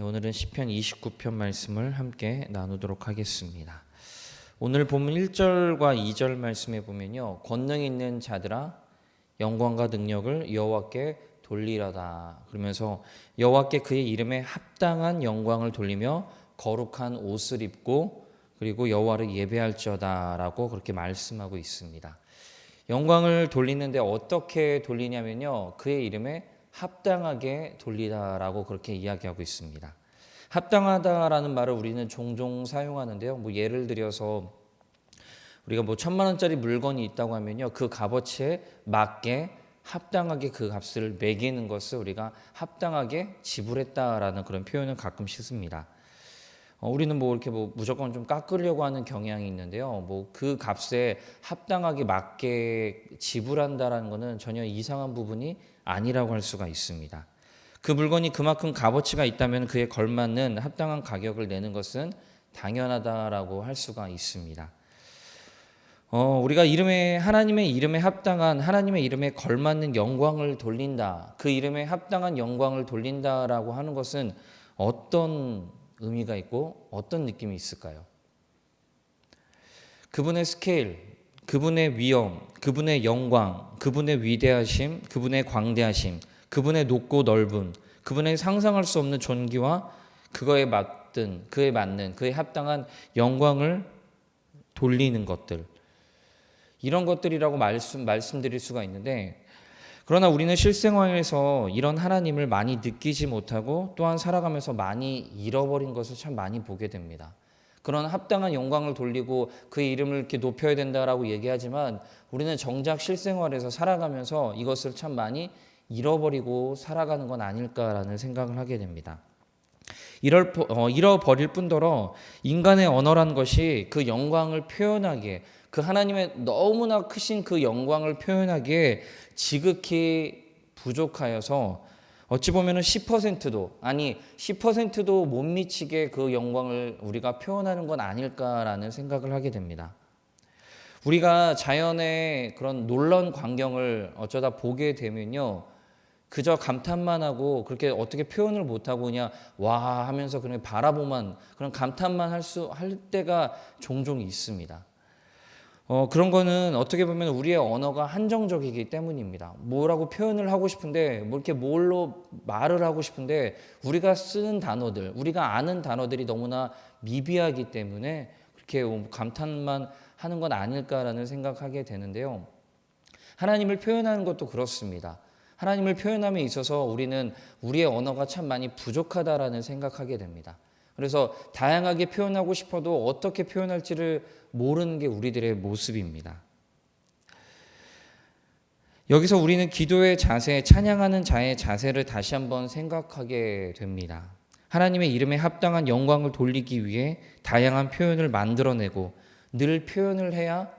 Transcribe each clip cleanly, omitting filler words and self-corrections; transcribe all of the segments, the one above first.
오늘은 시편 29편 말씀을 함께 나누도록 하겠습니다. 오늘 본문 1절과 2절 말씀에 보면요, 권능 있는 자들아 영광과 능력을 여호와께 돌리라다 그러면서 여호와께 그의 이름에 합당한 영광을 돌리며 거룩한 옷을 입고 그리고 여호와를 예배할지어다라고 그렇게 말씀하고 있습니다. 영광을 돌리는데 어떻게 돌리냐면요, 그의 이름에 합당하게 돌리다라고 그렇게 이야기하고 있습니다. 합당하다라는 말을 우리는 종종 사용하는데요. 예를 들어서 우리가 1,000만 원짜리 물건이 있다고 하면요, 그 값어치에 맞게 합당하게 그 값을 매기는 것을 우리가 합당하게 지불했다라는 그런 표현을 가끔씩 씁니다. 우리는 이렇게 무조건 좀 깎으려고 하는 경향이 있는데요. 그 값에 합당하게 맞게 지불한다라는 것은 전혀 이상한 부분이 아니라고 할 수가 있습니다. 그 물건이 그만큼 값어치가 있다면 그에 걸맞는 합당한 가격을 내는 것은 당연하다라고 할 수가 있습니다. 우리가 하나님의 이름에 합당한, 하나님의 이름에 걸맞는 영광을 돌린다, 그 이름에 합당한 영광을 돌린다라고 하는 것은 어떤 의미가 있고 어떤 느낌이 있을까요? 그분의 스케일, 그분의 위엄, 그분의 영광, 그분의 위대하심, 그분의 광대하심, 그분의 높고 넓음, 그분의 상상할 수 없는 존귀와 그에 맞는 그에 합당한 영광을 돌리는 것들, 이런 것들이라고 말씀드릴 수가 있는데, 그러나 우리는 실생활에서 이런 하나님을 많이 느끼지 못하고 또한 살아가면서 많이 잃어버린 것을 참 많이 보게 됩니다. 그런 합당한 영광을 돌리고 그의 이름을 이렇게 높여야 된다라고 얘기하지만 우리는 정작 실생활에서 살아가면서 이것을 참 많이 잃어버리고 살아가는 건 아닐까라는 생각을 하게 됩니다. 잃어버릴 뿐더러 인간의 언어란 것이 그 영광을 표현하기에, 그 하나님의 너무나 크신 그 영광을 표현하기에 지극히 부족하여서 어찌 보면 10%도 못 미치게 그 영광을 우리가 표현하는 건 아닐까라는 생각을 하게 됩니다. 우리가 자연의 그런 놀라운 광경을 어쩌다 보게 되면요, 그저 감탄만 하고 그렇게 어떻게 표현을 못하고 그냥 와 하면서 그냥 바라보만, 그런 감탄만 할 때가 종종 있습니다. 그런 거는 어떻게 보면 우리의 언어가 한정적이기 때문입니다. 뭐라고 표현을 하고 싶은데, 이렇게 뭘로 말을 하고 싶은데, 우리가 쓰는 단어들, 우리가 아는 단어들이 너무나 미비하기 때문에 그렇게 감탄만 하는 건 아닐까라는 생각하게 되는데요. 하나님을 표현하는 것도 그렇습니다. 하나님을 표현함에 있어서 우리는 우리의 언어가 참 많이 부족하다라는 생각하게 됩니다. 그래서 다양하게 표현하고 싶어도 어떻게 표현할지를 모르는 게 우리들의 모습입니다. 여기서 우리는 기도의 자세, 찬양하는 자의 자세를 다시 한번 생각하게 됩니다. 하나님의 이름에 합당한 영광을 돌리기 위해 다양한 표현을 만들어내고 늘 표현을 해야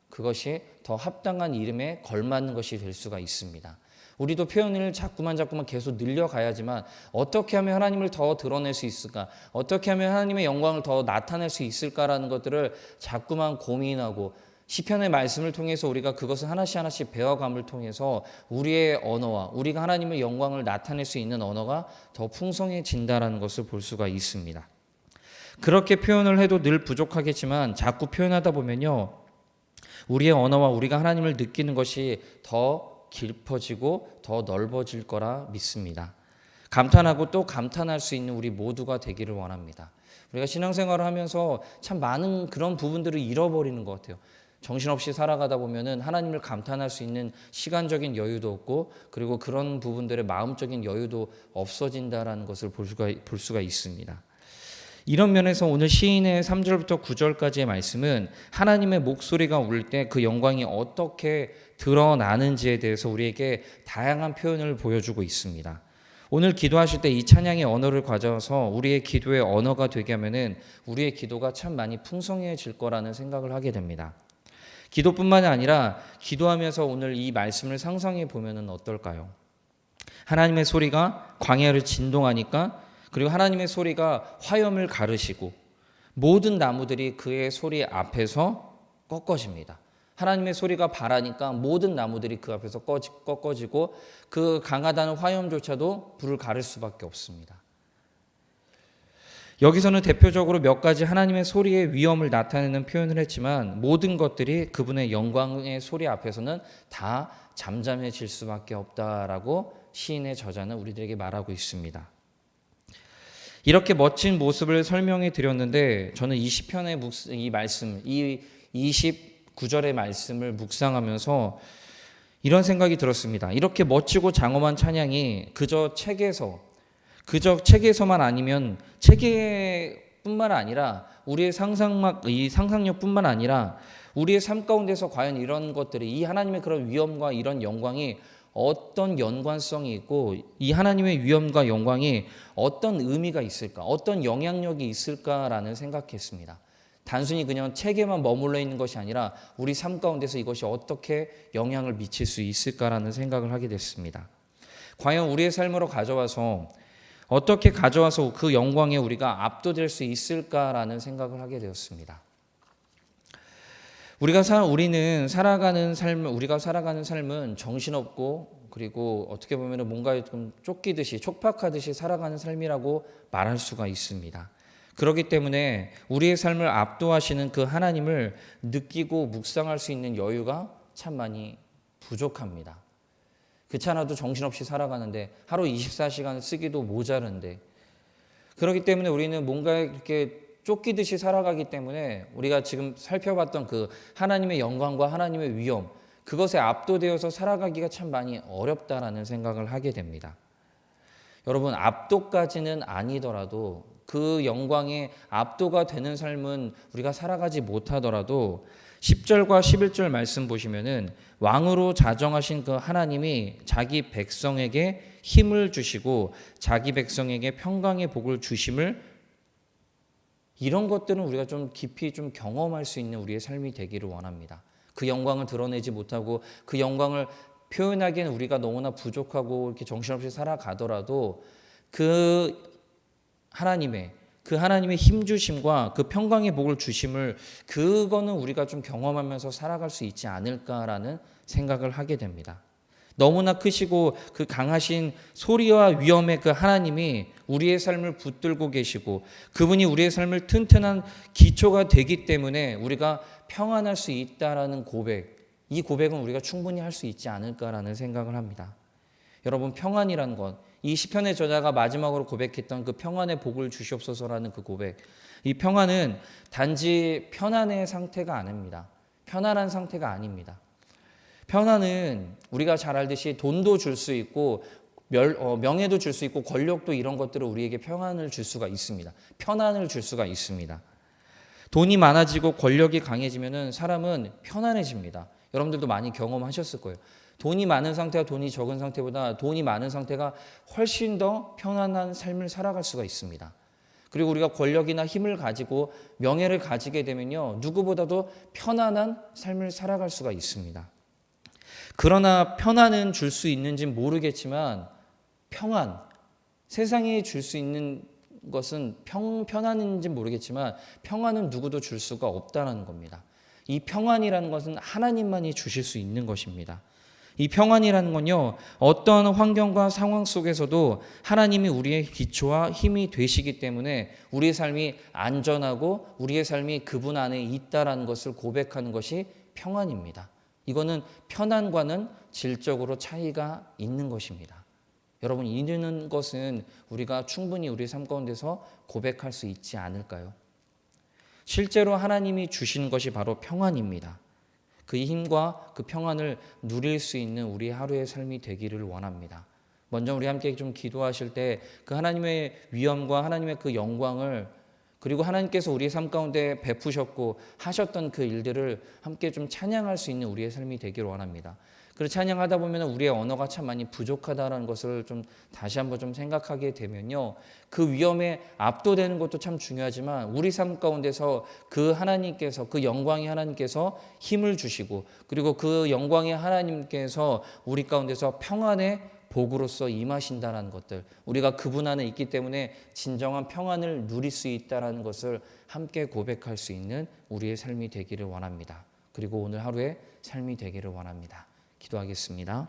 그것이 더 합당한 이름에 걸맞는 것이 될 수가 있습니다. 우리도 표현을 자꾸만 계속 늘려가야지만 어떻게 하면 하나님을 더 드러낼 수 있을까? 어떻게 하면 하나님의 영광을 더 나타낼 수 있을까라는 것들을 자꾸만 고민하고, 시편의 말씀을 통해서 우리가 그것을 하나씩 배워감을 통해서 우리의 언어와 우리가 하나님의 영광을 나타낼 수 있는 언어가 더 풍성해진다라는 것을 볼 수가 있습니다. 그렇게 표현을 해도 늘 부족하겠지만 자꾸 표현하다 보면요, 우리의 언어와 우리가 하나님을 느끼는 것이 더 깊어지고 더 넓어질 거라 믿습니다. 감탄하고 또 감탄할 수 있는 우리 모두가 되기를 원합니다. 우리가 신앙생활을 하면서 참 많은 그런 부분들을 잃어버리는 것 같아요. 정신없이 살아가다 보면은 하나님을 감탄할 수 있는 시간적인 여유도 없고, 그리고 그런 부분들의 마음적인 여유도 없어진다라는 것을 볼 수가 있습니다. 이런 면에서 오늘 시인의 3절부터 9절까지의 말씀은 하나님의 목소리가 울 때 그 영광이 어떻게 드러나는지에 대해서 우리에게 다양한 표현을 보여주고 있습니다. 오늘 기도하실 때 이 찬양의 언어를 가져서 우리의 기도의 언어가 되게 하면은 우리의 기도가 참 많이 풍성해질 거라는 생각을 하게 됩니다. 기도뿐만이 아니라 기도하면서 오늘 이 말씀을 상상해 보면은 어떨까요? 하나님의 소리가 광야를 진동하니까, 그리고 하나님의 소리가 화염을 가르시고 모든 나무들이 그의 소리 앞에서 꺾어집니다. 하나님의 소리가 바라니까 모든 나무들이 그 앞에서 꺾어지고 그 강하다는 화염조차도 불을 가를 수밖에 없습니다. 여기서는 대표적으로 몇 가지 하나님의 소리의 위엄을 나타내는 표현을 했지만 모든 것들이 그분의 영광의 소리 앞에서는 다 잠잠해질 수밖에 없다라고 시인의 저자는 우리들에게 말하고 있습니다. 이렇게 멋진 모습을 설명해 드렸는데 저는 이 시편의 이 말씀, 이 29절의 말씀을 묵상하면서 이런 생각이 들었습니다. 이렇게 멋지고 장엄한 찬양이 그저 책에서만 아니면 책에뿐만 아니라 우리의 이 상상력뿐만 아니라 우리의 삶 가운데서 과연 이런 것들이 이 하나님의 그런 위엄과 이런 영광이 어떤 연관성이 있고 이 하나님의 위엄과 영광이 어떤 의미가 있을까, 어떤 영향력이 있을까라는 생각했습니다. 단순히 그냥 책에만 머물러 있는 것이 아니라 우리 삶 가운데서 이것이 어떻게 영향을 미칠 수 있을까라는 생각을 하게 됐습니다. 과연 우리의 삶으로 어떻게 가져와서 그 영광에 우리가 압도될 수 있을까라는 생각을 하게 되었습니다. 우리가 살아가는 삶은 정신없고 그리고 어떻게 보면 뭔가 좀 촉박하듯이 살아가는 삶이라고 말할 수가 있습니다. 그렇기 때문에 우리의 삶을 압도하시는 그 하나님을 느끼고 묵상할 수 있는 여유가 참 많이 부족합니다. 그렇잖아도 정신없이 살아가는데 하루 24시간 쓰기도 모자른데 그렇기 때문에 우리는 뭔가 이렇게 쫓기듯이 살아가기 때문에 우리가 지금 살펴봤던 그 하나님의 영광과 하나님의 위엄 그것에 압도되어서 살아가기가 참 많이 어렵다라는 생각을 하게 됩니다. 여러분 압도까지는 아니더라도 그 영광에 압도가 되는 삶은 우리가 살아가지 못하더라도 10절과 11절 말씀 보시면은 왕으로 자정하신 그 하나님이 자기 백성에게 힘을 주시고 자기 백성에게 평강의 복을 주심을 이런 것들은 우리가 좀 깊이 좀 경험할 수 있는 우리의 삶이 되기를 원합니다. 그 영광을 드러내지 못하고 그 영광을 표현하기에는 우리가 너무나 부족하고 이렇게 정신없이 살아가더라도 그 하나님의 힘 주심과 그 평강의 복을 주심을 그거는 우리가 좀 경험하면서 살아갈 수 있지 않을까라는 생각을 하게 됩니다. 너무나 크시고 그 강하신 소리와 위엄의 그 하나님이 우리의 삶을 붙들고 계시고 그분이 우리의 삶을 튼튼한 기초가 되기 때문에 우리가 평안할 수 있다라는 이 고백은 우리가 충분히 할 수 있지 않을까라는 생각을 합니다. 여러분 평안이라는 것 이 시편의 저자가 마지막으로 고백했던 그 평안의 복을 주시옵소서라는 그 고백 이 평안은 단지 편안의 상태가 아닙니다. 편안한 상태가 아닙니다. 평안은 우리가 잘 알듯이 돈도 줄 수 있고 명예도 줄 수 있고 권력도 이런 것들을 우리에게 평안을 줄 수가 있습니다. 편안을 줄 수가 있습니다. 돈이 많아지고 권력이 강해지면 사람은 편안해집니다. 여러분들도 많이 경험하셨을 거예요. 돈이 많은 상태와 돈이 적은 상태보다 돈이 많은 상태가 훨씬 더 편안한 삶을 살아갈 수가 있습니다. 그리고 우리가 권력이나 힘을 가지고 명예를 가지게 되면요. 누구보다도 편안한 삶을 살아갈 수가 있습니다. 그러나 편안은 줄 수 있는지는 모르겠지만 세상에 줄 수 있는 것은 편안인지는 모르겠지만 평안은 누구도 줄 수가 없다는 겁니다. 이 평안이라는 것은 하나님만이 주실 수 있는 것입니다. 이 평안이라는 건요, 어떤 환경과 상황 속에서도 하나님이 우리의 기초와 힘이 되시기 때문에 우리의 삶이 안전하고 우리의 삶이 그분 안에 있다라는 것을 고백하는 것이 평안입니다. 이거는 편안과는 질적으로 차이가 있는 것입니다. 여러분, 이런 것은 우리가 충분히 우리 삶 가운데서 고백할 수 있지 않을까요? 실제로 하나님이 주시는 것이 바로 평안입니다. 그 힘과 그 평안을 누릴 수 있는 우리 하루의 삶이 되기를 원합니다. 먼저 우리 함께 좀 기도하실 때 그 하나님의 위엄과 하나님의 그 영광을 그리고 하나님께서 우리의 삶 가운데 베푸셨고 하셨던 그 일들을 함께 좀 찬양할 수 있는 우리의 삶이 되기를 원합니다. 그리고 찬양하다 보면 우리의 언어가 참 많이 부족하다는 것을 좀 다시 한번 좀 생각하게 되면요. 그 위험에 압도되는 것도 참 중요하지만 우리 삶 가운데서 그 하나님께서 그 영광의 하나님께서 힘을 주시고 그리고 그 영광의 하나님께서 우리 가운데서 평안의 복으로서 임하신다는 것들 우리가 그분 안에 있기 때문에 진정한 평안을 누릴 수 있다는 것을 함께 고백할 수 있는 우리의 삶이 되기를 원합니다. 그리고 오늘 하루의 삶이 되기를 원합니다. 기도하겠습니다.